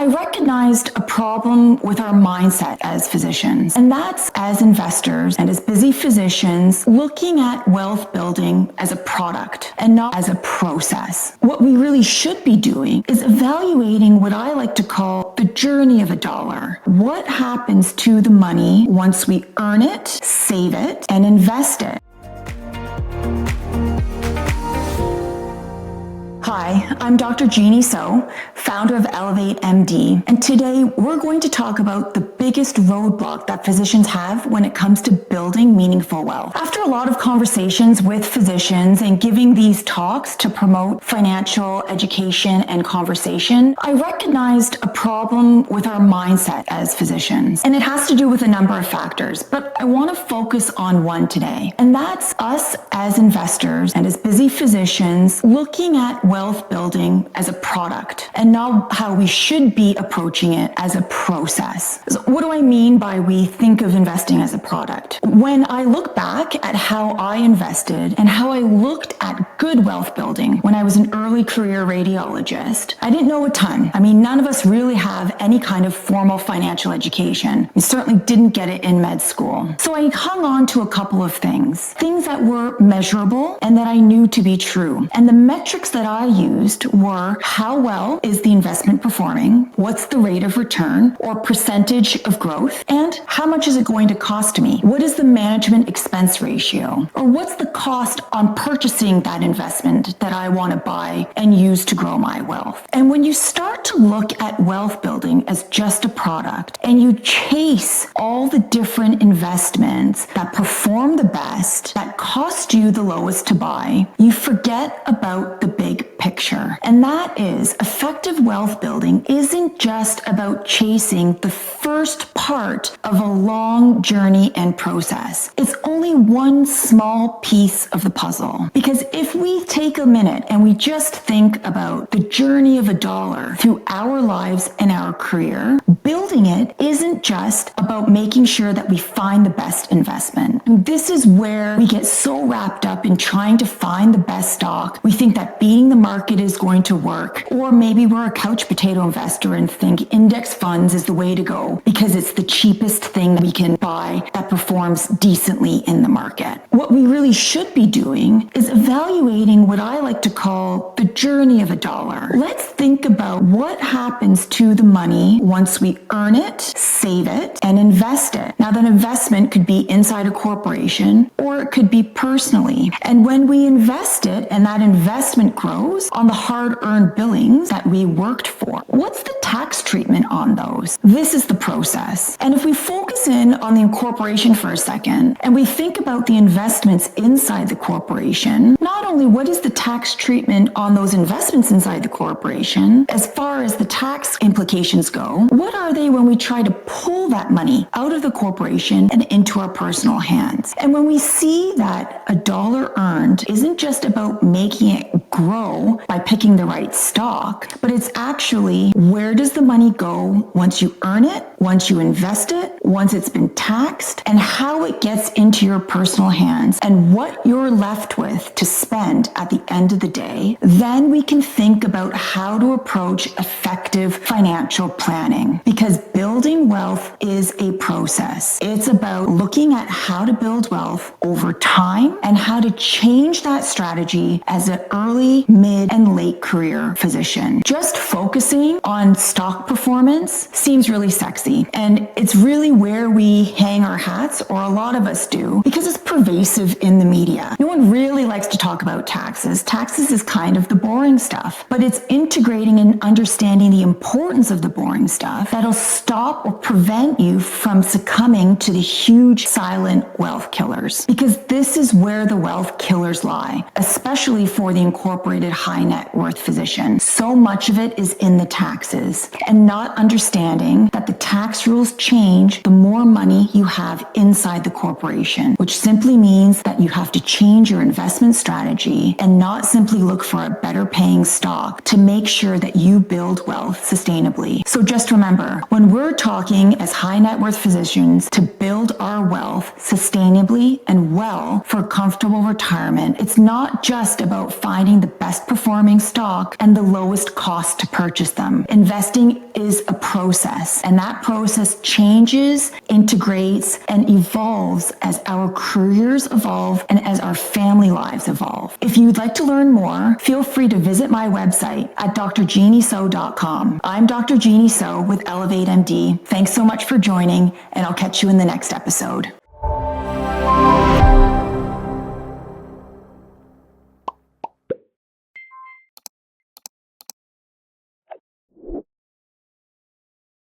I recognized a problem with our mindset as physicians, and that's as investors and as busy physicians looking at wealth building as a product and not as a process. What we really should be doing is evaluating what I like to call the journey of a dollar. What happens to the money once we earn it, save it, and invest it? Hi, I'm Dr. Genhee So, founder of ElevateMD, and today we're going to talk about the biggest roadblock that physicians have when it comes to building meaningful wealth. After a lot of conversations with physicians and giving these talks to promote financial education and conversation, I recognized a problem with our mindset as physicians, and it has to do with a number of factors, but I want to focus on one today, and that's us as investors and as busy physicians looking at wealth building as a product and not how we should be approaching it as a process. So what do I mean by we think of investing as a product? When I look back at how I invested and how I looked at good wealth building when I was an early career radiologist, I didn't know a ton. I mean, none of us really have any kind of formal financial education. We certainly didn't get it in med school. So I hung on to a couple of things that were measurable and that I knew to be true. And the metrics that I used were how well is the investment performing, what's the rate of return or percentage of growth, and how much is it going to cost me? What is the management expense ratio? Or what's the cost on purchasing that investment that I want to buy and use to grow my wealth? And when you start to look at wealth building as just a product and you chase all the different investments that perform the best, that cost you the lowest to buy, you forget about the big picture. And that is, effective wealth building isn't just about chasing the first part of a long journey and process. It's only one small piece of the puzzle. Because if we take a minute and we just think about the journey of a dollar through our lives and our career, building it isn't just about making sure that we find the best investment. And this is where we get so wrapped up in trying to find the best stock. We think that beating the market is going to work. Or maybe we're a couch potato investor and think index funds is the way to go because it's the cheapest thing that we can buy that performs decently in the market. What we really should be doing is evaluating what I like to call the journey of a dollar. Let's think about what happens to the money once we earn it, save it, and invest it. Now, that investment could be inside a corporation or it could be personally. And when we invest it and that investment grows on the hard-earned billings that we worked for, what's the tax treatment on those? This is the process. And if we focus in on the incorporation for a second and we think about the investments inside the corporation, not only what is the tax treatment on those investments inside the corporation, as far as the tax implications go, what are they when we try to pull that money out of the corporation and into our personal hands? And when we see that a dollar earned isn't just about making it grow by picking the right stock, but it's actually where does the money go once you earn it, once you invest it, once it's been taxed, and how it gets into your personal hands and what you're left with to spend at the end of the day, then we can think about how to approach effective financial planning. Because building wealth is a process. It's about looking at how to build wealth over time and how to change that strategy as an early, mid, and late career physician. Just focusing on stock performance seems really sexy, and it's really where we hang our hats, or a lot of us do, because it's pervasive in the media. No one really likes to talk about taxes. Taxes is kind of the boring stuff, but it's integrating and understanding the importance of the boring stuff that'll stop or prevent you from succumbing to the huge silent wealth killers. Because this is where the wealth killers lie, especially for the incorporated high net worth physician. So much of it is in the taxes, and not understanding that the tax rules change the more money you have inside the corporation, which simply means that you have to change your investment strategy and not simply look for a better paying stock to make sure that you build wealth sustainably. So just remember, when we're talking as high net worth physicians to build our wealth sustainably and well for a comfortable retirement, it's not just about finding the best performance performing stock and the lowest cost to purchase them. Investing is a process, and that process changes, integrates, and evolves as our careers evolve and as our family lives evolve. If you'd like to learn more, feel free to visit my website at drgenheeso.com. I'm Dr. Genhee So with ElevateMD. Thanks so much for joining, and I'll catch you in the next episode.